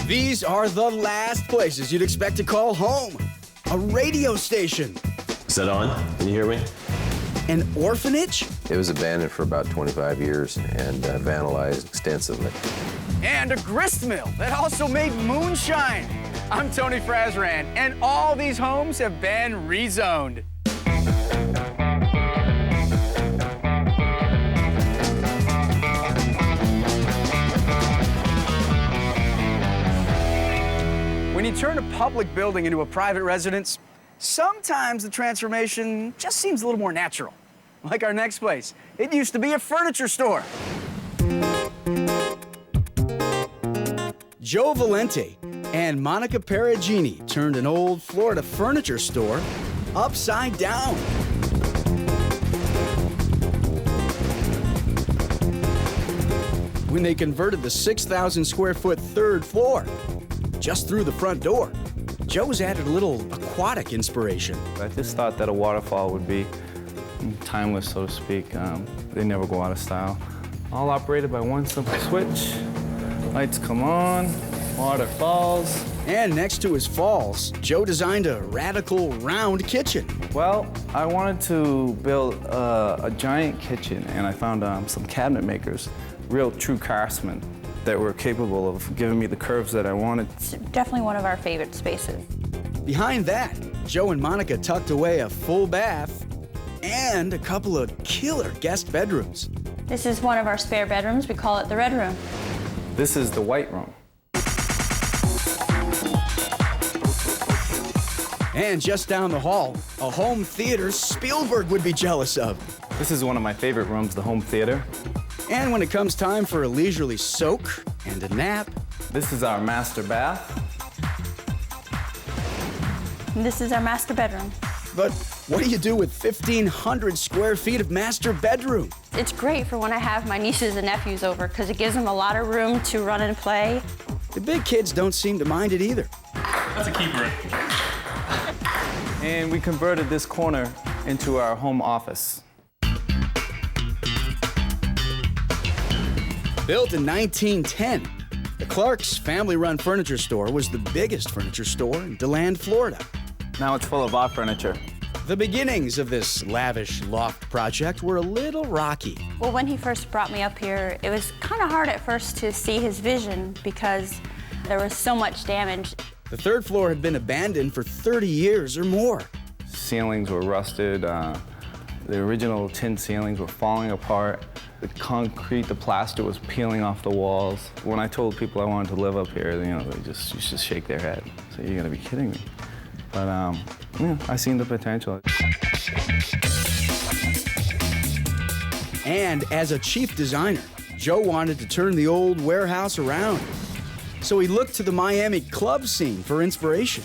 These are the last places you'd expect to call home. A radio station. Is that on? Can you hear me? An orphanage? It was abandoned for about 25 years and vandalized extensively. And a grist mill that also made moonshine. I'm Tony Frazran, and all these homes have been rezoned. When you turn a public building into a private residence, sometimes the transformation just seems a little more natural. Like our next place. It used to be a furniture store. Joe Valente and Monica Perugini turned an old Florida furniture store upside down. When they converted the 6,000 square foot third floor just through the front door, Joe's added a little aquatic inspiration. I just thought that a waterfall would be timeless, so to speak. They never go out of style. All operated by one simple switch. Lights come on, water falls. And next to his falls, Joe designed a radical round kitchen. Well, I wanted to build a giant kitchen, and I found some cabinet makers, real true craftsmen that were capable of giving me the curves that I wanted. It's definitely one of our favorite spaces. Behind that, Joe and Monica tucked away a full bath and a couple of killer guest bedrooms. This is one of our spare bedrooms. We call it the Red Room. This is the White Room. And just down the hall, a home theater Spielberg would be jealous of. This is one of my favorite rooms, the home theater. And when it comes time for a leisurely soak and a nap, this is our master bath. And this is our master bedroom. But what do you do with 1,500 square feet of master bedroom? It's great for when I have my nieces and nephews over because it gives them a lot of room to run and play. The big kids don't seem to mind it either. That's a keeper. And we converted this corner into our home office. Built in 1910, the Clark's family-run furniture store was the biggest furniture store in DeLand, Florida. Now it's full of our furniture. The beginnings of this lavish loft project were a little rocky. Well, when he first brought me up here, it was kind of hard at first to see his vision because there was so much damage. The third floor had been abandoned for 30 years or more. Ceilings were rusted. The original tin ceilings were falling apart. The concrete, the plaster was peeling off the walls. When I told people I wanted to live up here, they used to shake their head. So you're gonna be kidding me. But yeah, I seen the potential. And as a chief designer, Joe wanted to turn the old warehouse around. So he looked to the Miami club scene for inspiration.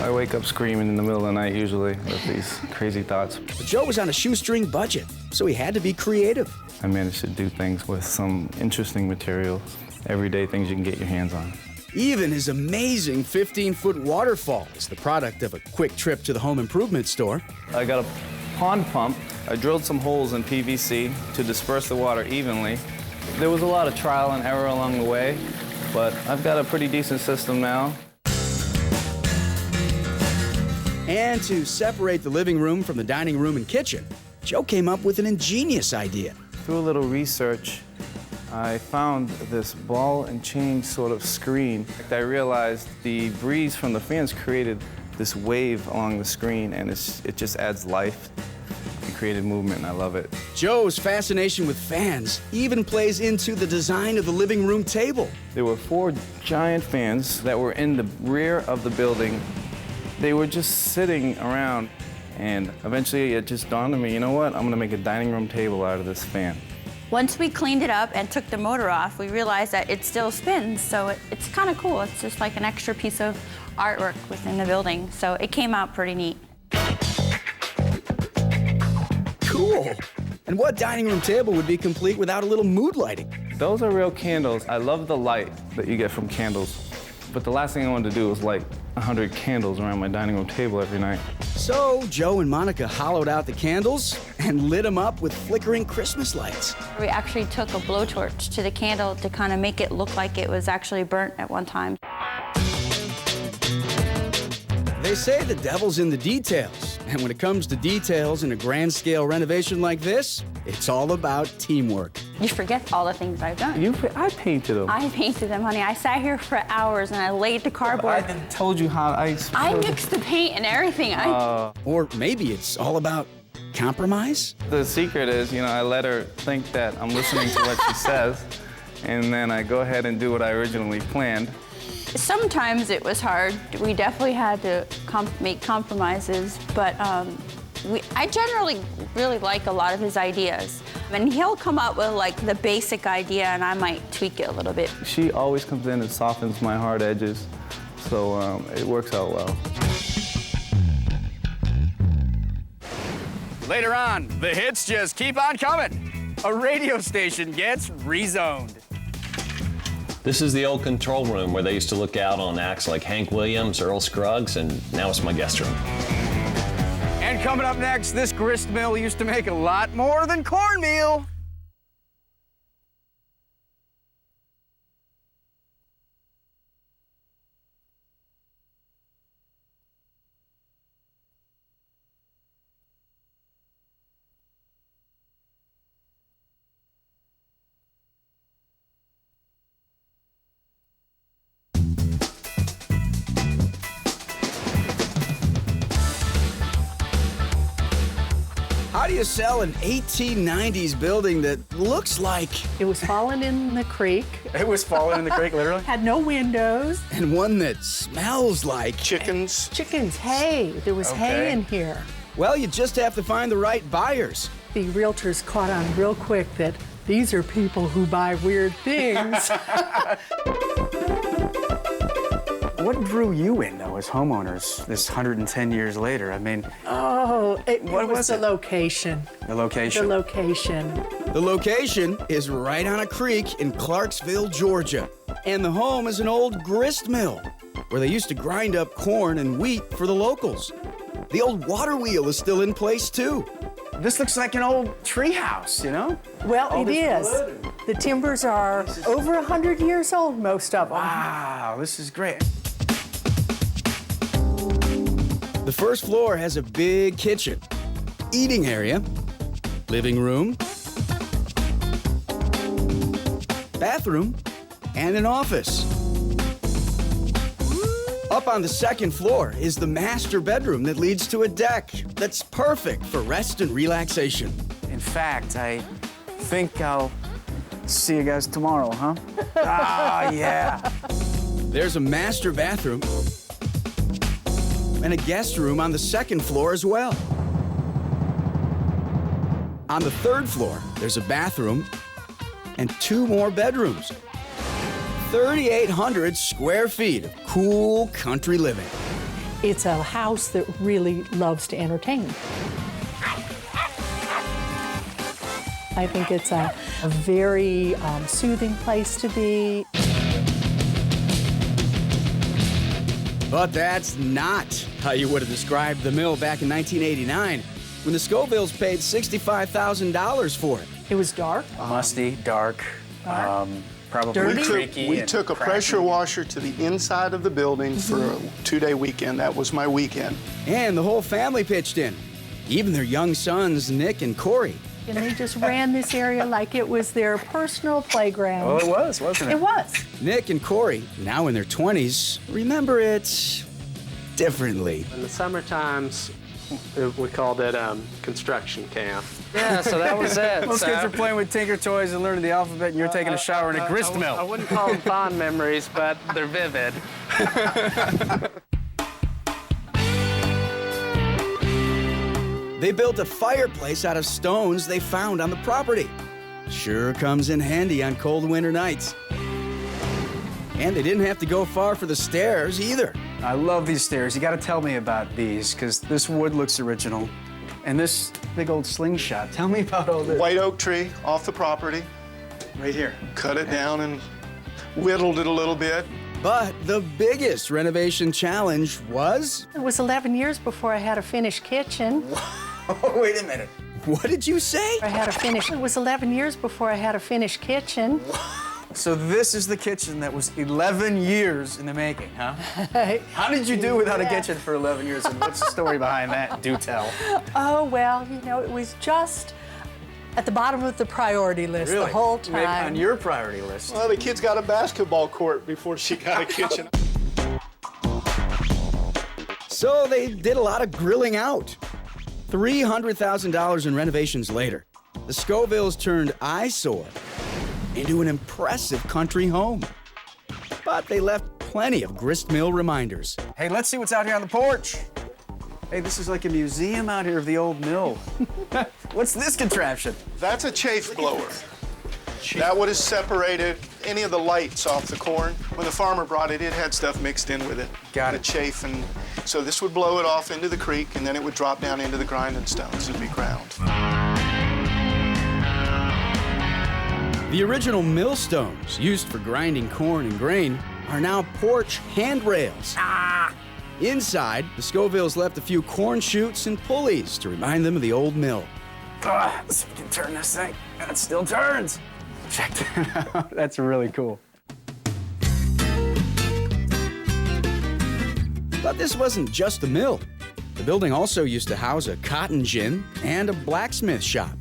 I wake up screaming in the middle of the night usually with these crazy thoughts. But Joe was on a shoestring budget, so he had to be creative. I managed to do things with some interesting materials, everyday things you can get your hands on. Even his amazing 15-foot waterfall is the product of a quick trip to the home improvement store. I got a pond pump. I drilled some holes in PVC to disperse the water evenly. There was a lot of trial and error along the way, but I've got a pretty decent system now. And to separate the living room from the dining room and kitchen, Joe came up with an ingenious idea. Through a little research, I found this ball and chain sort of screen. I realized the breeze from the fans created this wave along the screen, and it just adds life. It created movement, and I love it. Joe's fascination with fans even plays into the design of the living room table. There were 4 giant fans that were in the rear of the building. They were just sitting around, and eventually it just dawned on me, you know what? I'm gonna make a dining room table out of this fan. Once we cleaned it up and took the motor off, we realized that it still spins, so it's kind of cool. It's just like an extra piece of artwork within the building, so it came out pretty neat. Cool. And what dining room table would be complete without a little mood lighting? Those are real candles. I love the light that you get from candles, but the last thing I wanted to do was light 100 candles around my dining room table every night. So Joe and Monica hollowed out the candles and lit them up with flickering Christmas lights. We actually took a blowtorch to the candle to kind of make it look like it was actually burnt at one time. They say the devil's in the details. And when it comes to details in a grand scale renovation like this, it's all about teamwork. You forget all the things I've done. I painted them. I painted them, honey. I sat here for hours and I laid the cardboard. I told you how I mixed the paint and everything. Or maybe it's all about compromise? The secret is, I let her think that I'm listening to what she says, and then I go ahead and do what I originally planned. Sometimes it was hard. We definitely had to make compromises, but I generally really like a lot of his ideas. And he'll come up with like the basic idea and I might tweak it a little bit. She always comes in and softens my hard edges, so it works out well. Later on, the hits just keep on coming. A radio station gets rezoned. This is the old control room where they used to look out on acts like Hank Williams, Earl Scruggs, and now it's my guest room. And coming up next, this grist mill used to make a lot more than cornmeal. How do you sell an 1890s building that looks like... It was fallen in the creek, It was falling in the creek, literally? had no windows. And one that smells like... Chickens. Chickens, hay. There was hay in here. Well, you just have to find the right buyers. The realtors caught on real quick that these are people who buy weird things. What drew you in, though, as homeowners this 110 years later? I mean... Oh, it What was was the it? location. The location. The location. The location is right on a creek in Clarksville, Georgia. And the home is an old grist mill where they used to grind up corn and wheat for the locals. The old water wheel is still in place, too. This looks like an old tree house, you know? Well, All it this is. wood. The timbers are over 100 years old, most of them. Wow, this is great. The first floor has a big kitchen, eating area, living room, bathroom, and an office. Up on the second floor is the master bedroom that leads to a deck that's perfect for rest and relaxation. In fact, I think I'll see you guys tomorrow, huh? Ah, yeah. There's a master bathroom and a guest room on the second floor as well. On the third floor, there's a bathroom and 2 more bedrooms. 3,800 square feet of cool country living. It's a house that really loves to entertain. I think it's a very soothing place to be. But that's not how you would have described the mill back in 1989 when the Scovilles paid $65,000 for it. It was dark. Musty, dark, probably Dirty? creaky. We and took a cracky. pressure washer to the inside of the building for a 2-day weekend. That was my weekend. And the whole family pitched in, even their young sons, Nick and Corey. And they just ran this area like it was their personal playground. Well, it was, wasn't it? It was. Nick and Corey, now in their 20s, remember it differently. In the summer times, we called it construction camp. Yeah, so that was it. Those kids are playing with Tinker Toys and learning the alphabet, and you're taking a shower in a grist I mill. wouldn't call them fond memories, but they're vivid. They built a fireplace out of stones they found on the property. Sure comes in handy on cold winter nights. And they didn't have to go far for the stairs either. I love these stairs. You gotta tell me about these, because this wood looks original. And this big old slingshot. Tell me about all this. White oak tree off the property. Right here. Cut it down and whittled it a little bit. But the biggest renovation challenge was... It was 11 years before I had a finished kitchen. Oh, wait a minute. What did you say? I had a finish. It was 11 years before I had a finished kitchen. So this is the kitchen that was 11 years in the making, huh? How did you do without a kitchen for 11 years, and what's the story behind that? Do tell. Oh, well, you know, it was just at the bottom of the priority list the whole time. Maybe on your priority list. Well, the kids got a basketball court before she got a kitchen. So they did a lot of grilling out. $300,000 in renovations later, the Scovilles turned eyesore into an impressive country home. But they left plenty of grist mill reminders. Hey, let's see what's out here on the porch. Hey, this is like a museum out here of the old mill. What's this contraption? That's a chaff blower. That would have separated any of the lights off the corn. When the farmer brought it, it had stuff mixed in with it. Got it. The chaff, and so this would blow it off into the creek, and then it would drop down into the grinding stones and be ground. The original millstones used for grinding corn and grain are now porch handrails. Inside, the Scovilles left a few corn chutes and pulleys to remind them of the old mill. Let's see if we can turn this thing. It still turns. Check that out. That's really cool. But this wasn't just a mill. The building also used to house a cotton gin and a blacksmith shop.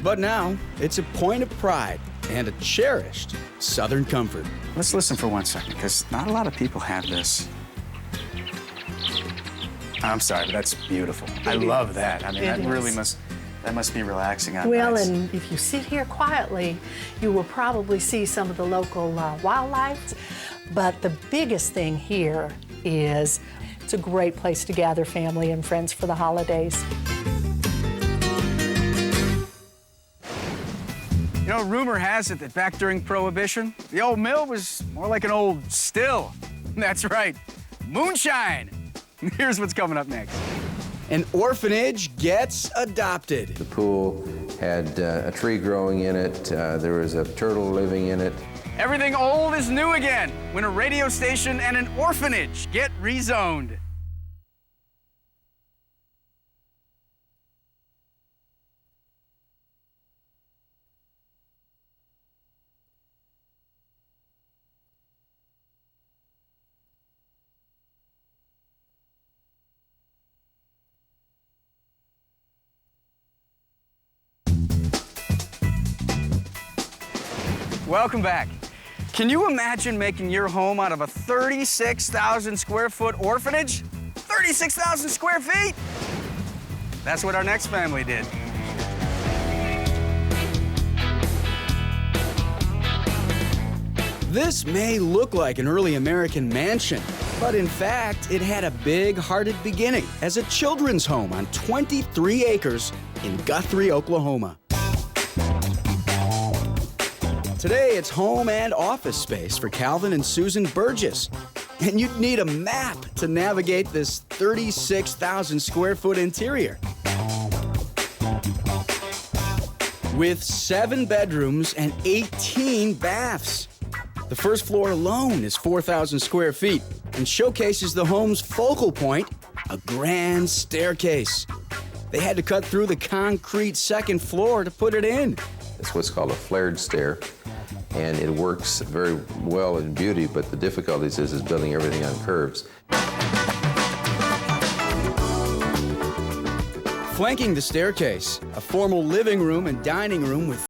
But now, it's a point of pride and a cherished Southern comfort. Let's listen for 1 second, because not a lot of people have this. I'm sorry, but that's beautiful. I love that. I mean, that really must be relaxing on Well, nights. and if you sit here quietly, you will probably see some of the local wildlife. But the biggest thing here is it's a great place to gather family and friends for the holidays. You know, rumor has it that back during Prohibition, the old mill was more like an old still. That's right, moonshine. Here's what's coming up next. An orphanage gets adopted. The pool had a tree growing in it. There was a turtle living in it. Everything old is new again when a radio station and an orphanage get rezoned. Welcome back. Can you imagine making your home out of a 36,000 square foot orphanage? 36,000 square feet? That's what our next family did. This may look like an early American mansion, but in fact, it had a big-hearted beginning as a children's home on 23 acres in Guthrie, Oklahoma. Today, it's home and office space for Calvin and Susan Burgess. And you'd need a map to navigate this 36,000 square foot interior. With 7 bedrooms and 18 baths. The first floor alone is 4,000 square feet and showcases the home's focal point, a grand staircase. They had to cut through the concrete second floor to put it in. It's what's called a flared stair, and it works very well in beauty, but the difficulties is building everything on curves. Flanking the staircase, a formal living room and dining room with